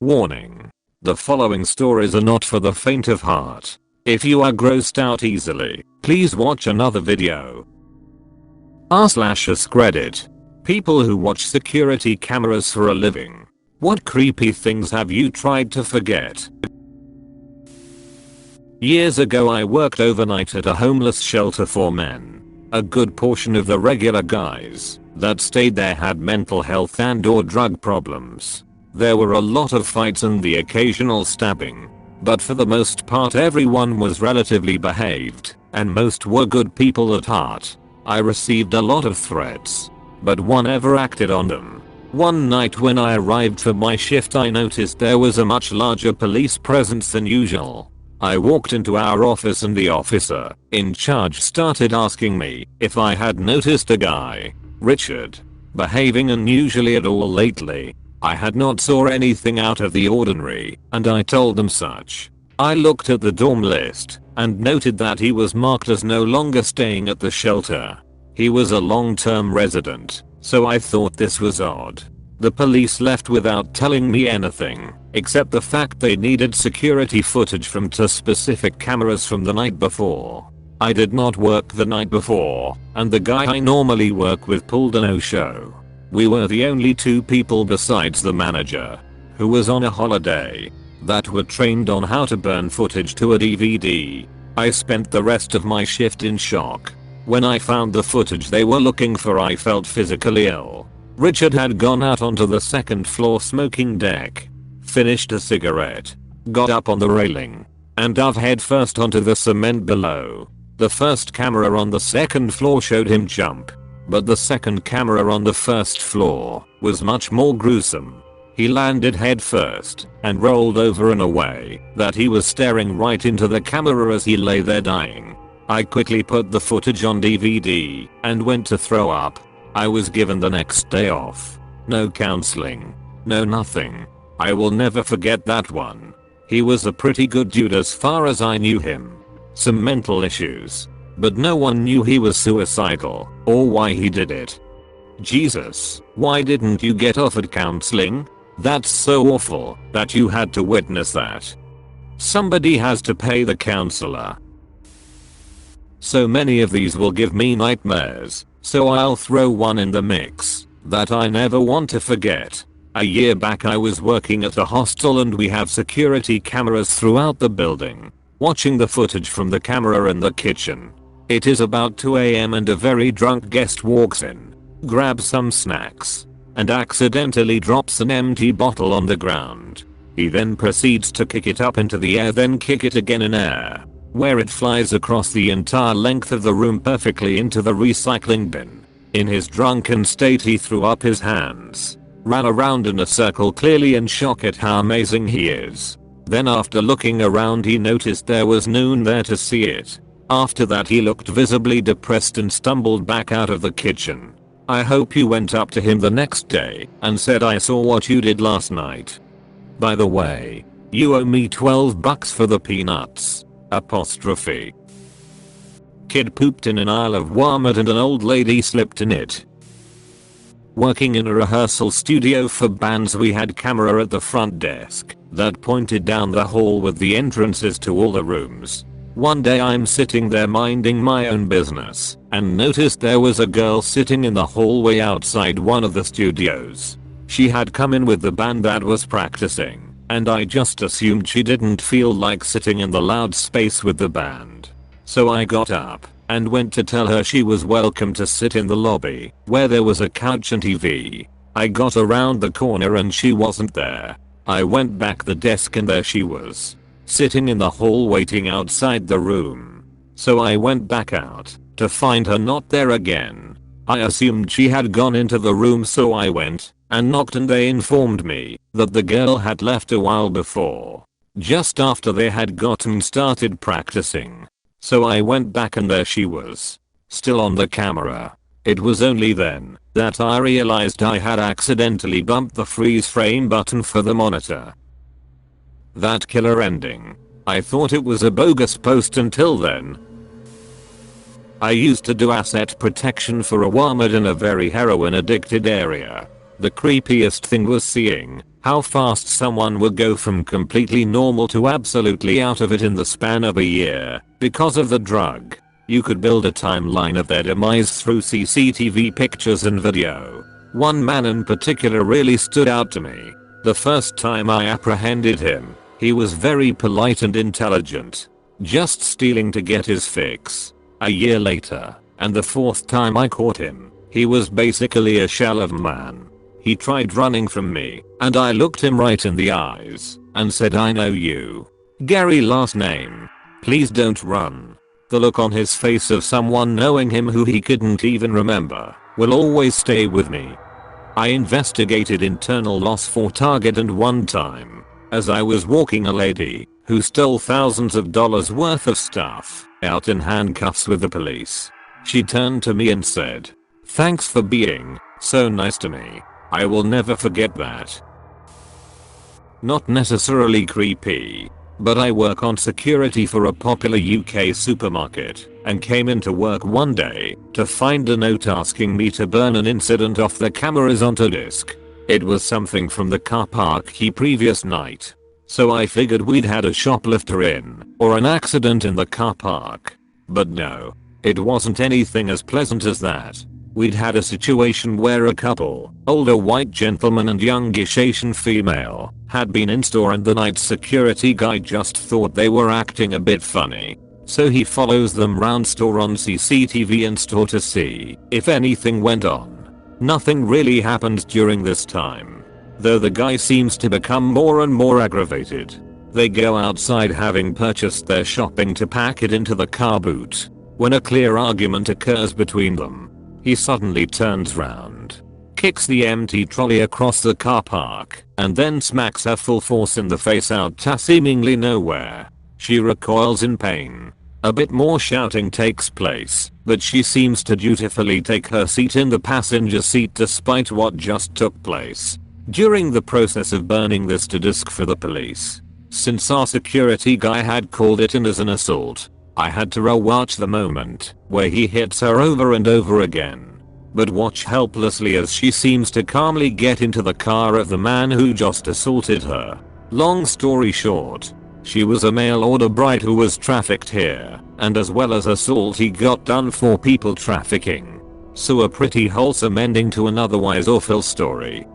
Warning. The following stories are not for the faint of heart. If you are grossed out easily, please watch another video. r/AskReddit. People who watch security cameras for a living. What creepy things have you tried to forget? Years ago I worked overnight at a homeless shelter for men. A good portion of the regular guys that stayed there had mental health and/or drug problems. There were a lot of fights and the occasional stabbing. But for the most part everyone was relatively behaved, and most were good people at heart. I received a lot of threats, but one never acted on them. One night when I arrived for my shift I noticed there was a much larger police presence than usual. I walked into our office and the officer in charge started asking me if I had noticed a guy, Richard, behaving unusually at all lately. I had not saw anything out of the ordinary, and I told them such. I looked at the dorm list and noted that he was marked as no longer staying at the shelter. He was a long-term resident, so I thought this was odd. The police left without telling me anything, except the fact they needed security footage from two specific cameras from the night before. I did not work the night before, and the guy I normally work with pulled a no-show. We were the only two people besides the manager, who was on a holiday, that were trained on how to burn footage to a DVD. I spent the rest of my shift in shock. When I found the footage they were looking for I felt physically ill. Richard had gone out onto the second floor smoking deck, finished a cigarette, got up on the railing, and dove headfirst onto the cement below. The first camera on the second floor showed him jump. But the second camera on the first floor was much more gruesome. He landed head first and rolled over in a way that he was staring right into the camera as he lay there dying. I quickly put the footage on DVD and went to throw up. I was given the next day off. No counseling. No nothing. I will never forget that one. He was a pretty good dude as far as I knew him. Some mental issues. But no one knew he was suicidal or why he did it. Jesus, why didn't you get offered counseling? That's so awful that you had to witness that. Somebody has to pay the counselor. So many of these will give me nightmares, so I'll throw one in the mix that I never want to forget. A year back I was working at a hostel and we have security cameras throughout the building, watching the footage from the camera in the kitchen. It is about 2 AM and a very drunk guest walks in, grabs some snacks, and accidentally drops an empty bottle on the ground. He then proceeds to kick it up into the air, then kick it again in air, where it flies across the entire length of the room perfectly into the recycling bin. In his drunken state he threw up his hands, ran around in a circle clearly in shock at how amazing he is. Then after looking around he noticed there was no one there to see it. After that he looked visibly depressed and stumbled back out of the kitchen. I hope you went up to him the next day and said I saw what you did last night. By the way, you owe me $12 for the peanuts. Apostrophe. Kid pooped in an aisle of Walmart and an old lady slipped in it. Working in a rehearsal studio for bands we had camera at the front desk that pointed down the hall with the entrances to all the rooms. One day I'm sitting there minding my own business and noticed there was a girl sitting in the hallway outside one of the studios. She had come in with the band that was practicing, and I just assumed she didn't feel like sitting in the loud space with the band. So I got up and went to tell her she was welcome to sit in the lobby where there was a couch and TV. I got around the corner and she wasn't there. I went back the desk and there she was, sitting in the hall waiting outside the room. So I went back out to find her not there again. I assumed she had gone into the room, so I went and knocked and they informed me that the girl had left a while before, just after they had gotten started practicing. So I went back and there she was, still on the camera. It was only then that I realized I had accidentally bumped the freeze frame button for the monitor. That killer ending. I thought it was a bogus post until then. I used to do asset protection for a Walmart in a very heroin addicted area. The creepiest thing was seeing How fast someone would go from completely normal to absolutely out of it in the span of a year because of the drug. You could build a timeline of their demise through CCTV pictures and video. One man in particular really stood out to me. The first time I apprehended him, he was very polite and intelligent, just stealing to get his fix. A year later, and the fourth time I caught him, he was basically a shell of a man. He tried running from me, and I looked him right in the eyes and said, "I know you. Gary last name. Please don't run." The look on his face of someone knowing him who he couldn't even remember will always stay with me. I investigated internal loss for Target, and one time, as I was walking a lady who stole thousands of dollars worth of stuff out in handcuffs with the police, she turned to me and said, "Thanks for being so nice to me. I will never forget that." Not necessarily creepy, but I work on security for a popular UK supermarket and came into work one day to find a note asking me to burn an incident off the cameras onto disk. It was something from the car park the previous night. So I figured we'd had a shoplifter in or an accident in the car park. But no, it wasn't anything as pleasant as that. We'd had a situation where a couple, older white gentleman and youngish Asian female, had been in store, and the night security guy just thought they were acting a bit funny. So he follows them round store on CCTV in store to see if anything went on. Nothing really happened during this time, though the guy seems to become more and more aggravated. They go outside having purchased their shopping to pack it into the car boot. When a clear argument occurs between them, he suddenly turns round, kicks the empty trolley across the car park, and then smacks her full force in the face out to seemingly nowhere. She recoils in pain. A bit more shouting takes place, but she seems to dutifully take her seat in the passenger seat despite what just took place. During the process of burning this to disk for the police, since our security guy had called it in as an assault, I had to rewatch the moment where he hits her over and over again, but watch helplessly as she seems to calmly get into the car of the man who just assaulted her. Long story short, she was a mail order bride who was trafficked here, and as well as assault he got done for people trafficking. So a pretty wholesome ending to an otherwise awful story.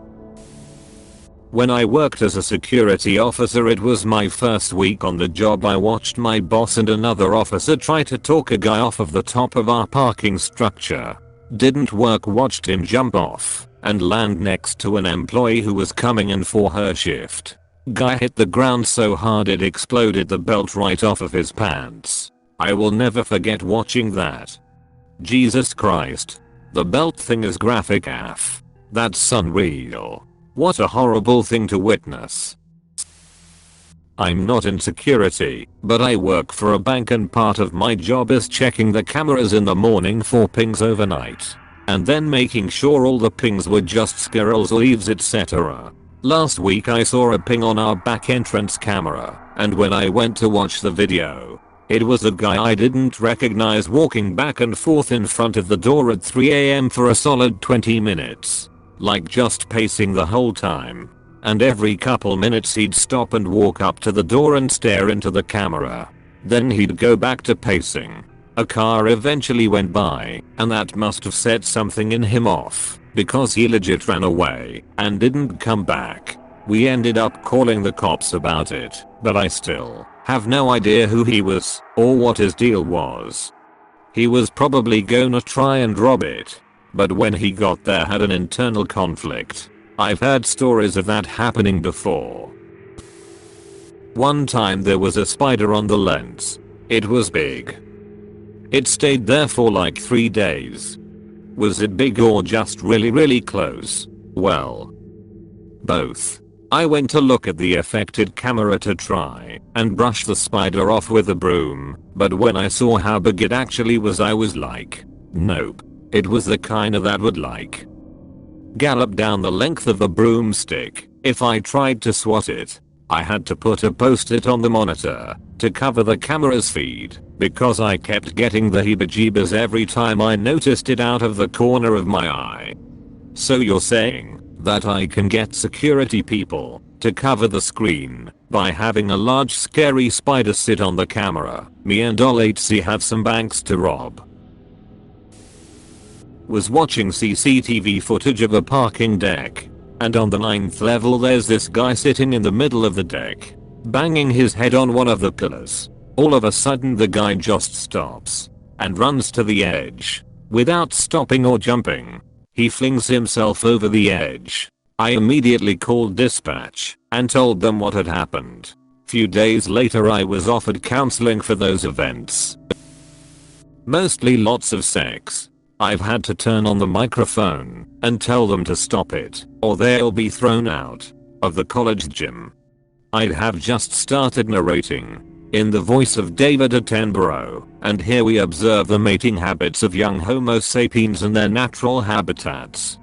When I worked as a security officer, it was my first week on the job. I watched my boss and another officer try to talk a guy off of the top of our parking structure. Didn't work. Watched him jump off and land next to an employee who was coming in for her shift. Guy hit the ground so hard it exploded the belt right off of his pants. I will never forget watching that. Jesus Christ. The belt thing is graphic AF. That's unreal. What a horrible thing to witness. I'm not in security, but I work for a bank, and part of my job is checking the cameras in the morning for pings overnight, and then making sure all the pings were just squirrels, leaves, etc. Last week I saw a ping on our back entrance camera, and when I went to watch the video, it was a guy I didn't recognize walking back and forth in front of the door at 3 AM for a solid 20 minutes. Like just pacing the whole time. And every couple minutes he'd stop and walk up to the door and stare into the camera. Then he'd go back to pacing. A car eventually went by, and that must have set something in him off, because he legit ran away and didn't come back. We ended up calling the cops about it, but I still have no idea who he was or what his deal was. He was probably gonna try and rob it, but when he got there had an internal conflict. I've heard stories of that happening before. One time there was a spider on the lens. It was big. It stayed there for like 3 days. Was it big or just really close? Well, both. I went to look at the affected camera to try and brush the spider off with a broom, but when I saw how big it actually was, I was like, nope. It was the kinda that would like gallop down the length of a broomstick if I tried to swat it. I had to put a post-it on the monitor to cover the camera's feed because I kept getting the heebie-jeebies every time I noticed it out of the corner of my eye. So you're saying that I can get security people to cover the screen by having a large scary spider sit on the camera. Me and Ol HC have some banks to rob. Was watching CCTV footage of a parking deck, and on the 9th level there's this guy sitting in the middle of the deck, banging his head on one of the pillars. All of a sudden the guy just stops and runs to the edge. Without stopping or jumping, he flings himself over the edge. I immediately called dispatch and told them what had happened. Few days later I was offered counseling for those events. Mostly lots of sex. I've had to turn on the microphone and tell them to stop it, or they'll be thrown out of the college gym. I'd have just started narrating in the voice of David Attenborough, and here we observe the mating habits of young Homo sapiens and their natural habitats.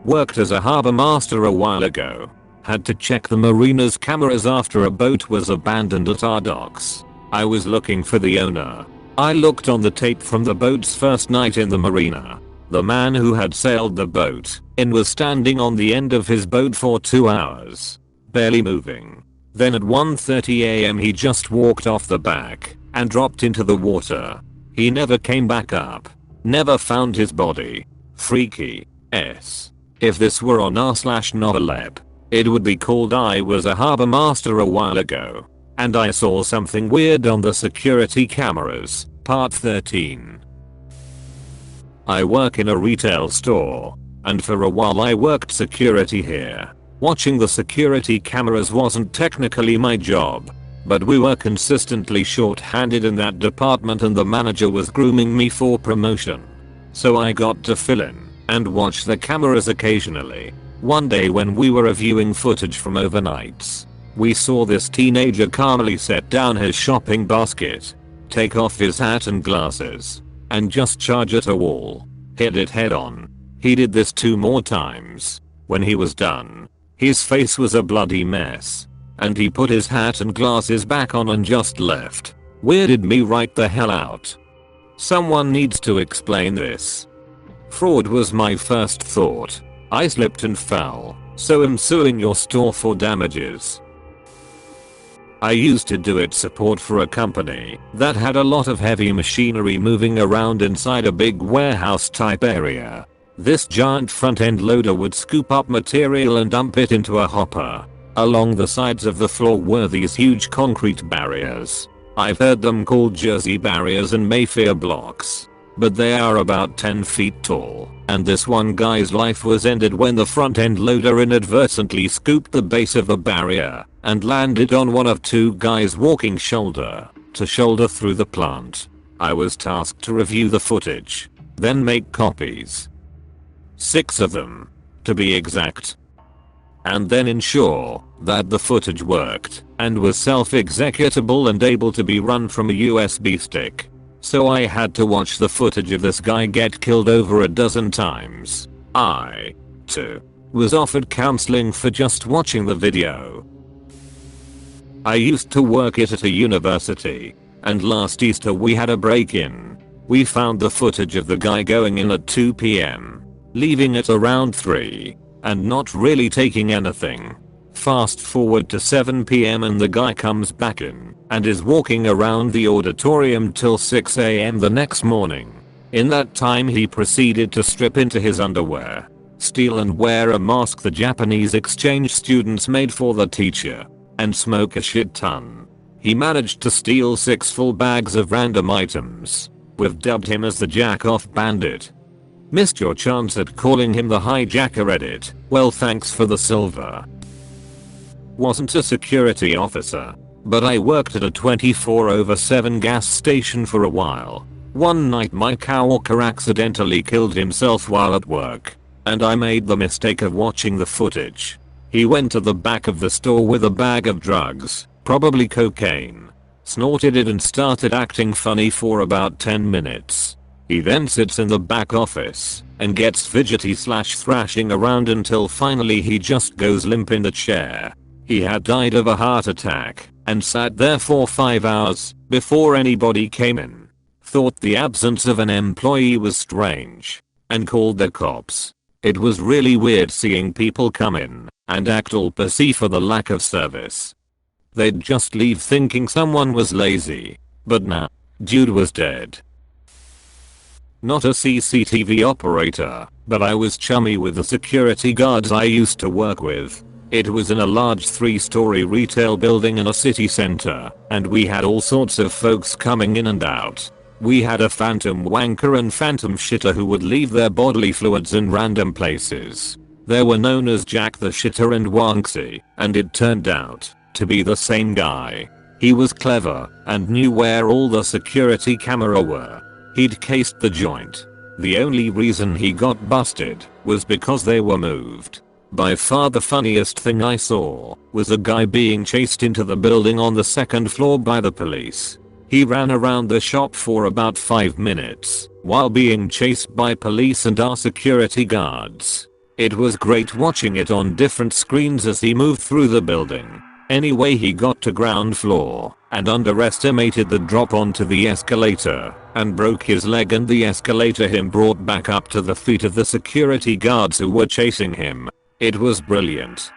Worked as a harbor master a while ago. Had to check the marina's cameras after a boat was abandoned at our docks. I was looking for the owner. I looked on the tape from the boat's first night in the marina. The man who had sailed the boat in was standing on the end of his boat for 2 hours, barely moving. Then at 1:30 AM he just walked off the back and dropped into the water. He never came back up. Never found his body. Freaky. If this were on r/novelep, it would be called I Was a Harbor Master a While Ago, and I Saw Something Weird on the Security Cameras, Part 13. I work in a retail store, and for a while I worked security here. Watching the security cameras wasn't technically my job, but we were consistently short-handed in that department and the manager was grooming me for promotion. So I got to fill in and watch the cameras occasionally. One day when we were reviewing footage from overnights, we saw this teenager calmly set down his shopping basket, take off his hat and glasses, and just charge at a wall. Hit it head on. He did this 2 more times. When he was done, his face was a bloody mess, and he put his hat and glasses back on and just left. Weirded me right the hell out. Someone needs to explain this. Fraud was my first thought. I slipped and fell, so I'm suing your store for damages. I used to do it support for a company that had a lot of heavy machinery moving around inside a big warehouse type area. This giant front end loader would scoop up material and dump it into a hopper. Along the sides of the floor were these huge concrete barriers. I've heard them called Jersey barriers and Mayfair blocks, but they are about 10 feet tall, and this one guy's life was ended when the front end loader inadvertently scooped the base of the barrier and landed on one of 2 guys walking shoulder to shoulder through the plant. I was tasked to review the footage, then make copies. 6 of them, to be exact. And then ensure that the footage worked and was self-executable and able to be run from a USB stick. So I had to watch the footage of this guy get killed over a dozen times. I, too, was offered counseling for just watching the video. I used to work it at a university, and last Easter we had a break-in. We found the footage of the guy going in at 2 PM, leaving at around 3, and not really taking anything. Fast forward to 7 PM and the guy comes back in and is walking around the auditorium till 6 AM the next morning. In that time he proceeded to strip into his underwear, steal and wear a mask the Japanese exchange students made for the teacher, and smoke a shit ton. He managed to steal 6 full bags of random items. We've dubbed him as the Jack-Off Bandit. Missed your chance at calling him the hijacker edit. Well, thanks for the silver. Wasn't a security officer, but I worked at a 24/7 gas station for a while. One night my coworker accidentally killed himself while at work, and I made the mistake of watching the footage. He went to the back of the store with a bag of drugs, probably cocaine, snorted it and started acting funny for about 10 minutes. He then sits in the back office and gets fidgety/thrashing around until finally he just goes limp in the chair. He had died of a heart attack and sat there for 5 hours before anybody came in. Thought the absence of an employee was strange and called the cops. It was really weird seeing people come in and act all pissy for the lack of service. They'd just leave thinking someone was lazy. But nah, dude was dead. Not a CCTV operator, but I was chummy with the security guards I used to work with. It was in a large 3-story retail building in a city center, and we had all sorts of folks coming in and out. We had a phantom wanker and phantom shitter who would leave their bodily fluids in random places. They were known as Jack the Shitter and Wanksy, and it turned out to be the same guy. He was clever and knew where all the security camera were. He'd cased the joint. The only reason he got busted was because they were moved. By far the funniest thing I saw was a guy being chased into the building on the 2nd floor by the police. He ran around the shop for about 5 minutes while being chased by police and our security guards. It was great watching it on different screens as he moved through the building. Anyway, he got to ground floor and underestimated the drop onto the escalator and broke his leg, and the escalator him brought back up to the feet of the security guards who were chasing him. It was brilliant.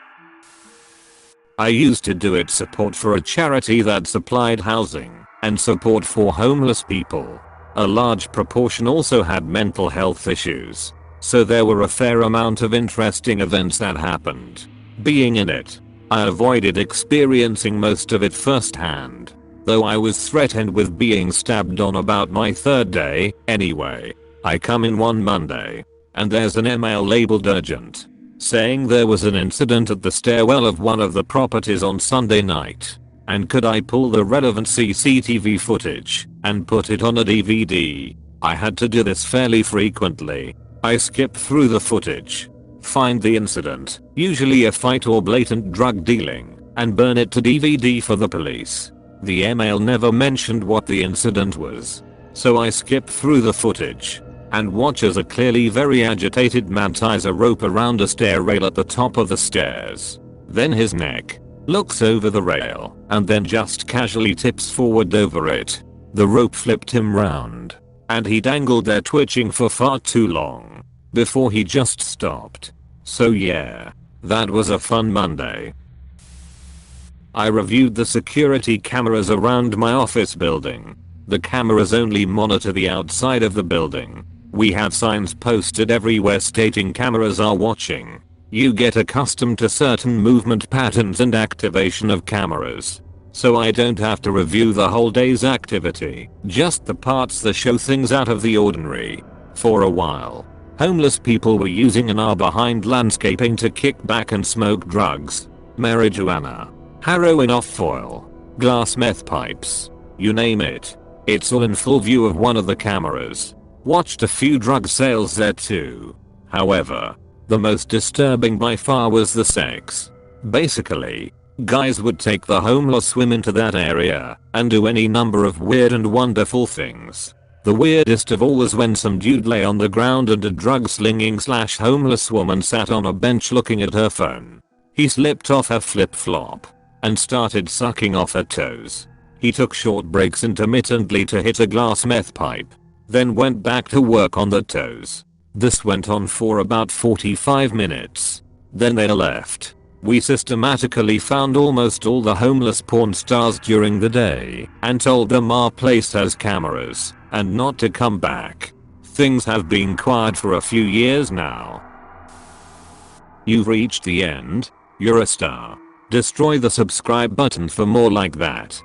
I used to do it support for a charity that supplied housing and support for homeless people. A large proportion also had mental health issues, so there were a fair amount of interesting events that happened. Being in it, I avoided experiencing most of it firsthand, though I was threatened with being stabbed on about my 3rd day. Anyway, I come in one Monday, and there's an email labeled urgent, saying there was an incident at the stairwell of one of the properties on Sunday night, and could I pull the relevant CCTV footage and put it on a DVD. I had to do this fairly frequently. I skip through the footage, find the incident, usually a fight or blatant drug dealing, and burn it to DVD for the police. The email never mentioned what the incident was, so I skip through the footage and watch as a clearly very agitated man ties a rope around a stair rail at the top of the stairs. Then his neck looks over the rail and then just casually tips forward over it. The rope flipped him round, and he dangled there twitching for far too long before he just stopped. So yeah, that was a fun Monday. I reviewed the security cameras around my office building. The cameras only monitor the outside of the building. We have signs posted everywhere stating cameras are watching. You get accustomed to certain movement patterns and activation of cameras, so I don't have to review the whole day's activity, just the parts that show things out of the ordinary. For a while, homeless people were using an hour behind landscaping to kick back and smoke drugs, marijuana, heroin off foil, glass meth pipes, you name it. It's all in full view of one of the cameras. Watched a few drug sales there too. However, the most disturbing by far was the sex. Basically, guys would take the homeless women to that area and do any number of weird and wonderful things. The weirdest of all was when some dude lay on the ground and a drug slinging / homeless woman sat on a bench looking at her phone. He slipped off her flip flop and started sucking off her toes. He took short breaks intermittently to hit a glass meth pipe, then went back to work on the toes. This went on for about 45 minutes. Then they left. We systematically found almost all the homeless porn stars during the day and told them our place has cameras and not to come back. Things have been quiet for a few years now. You've reached the end. You're a star. Destroy the subscribe button for more like that.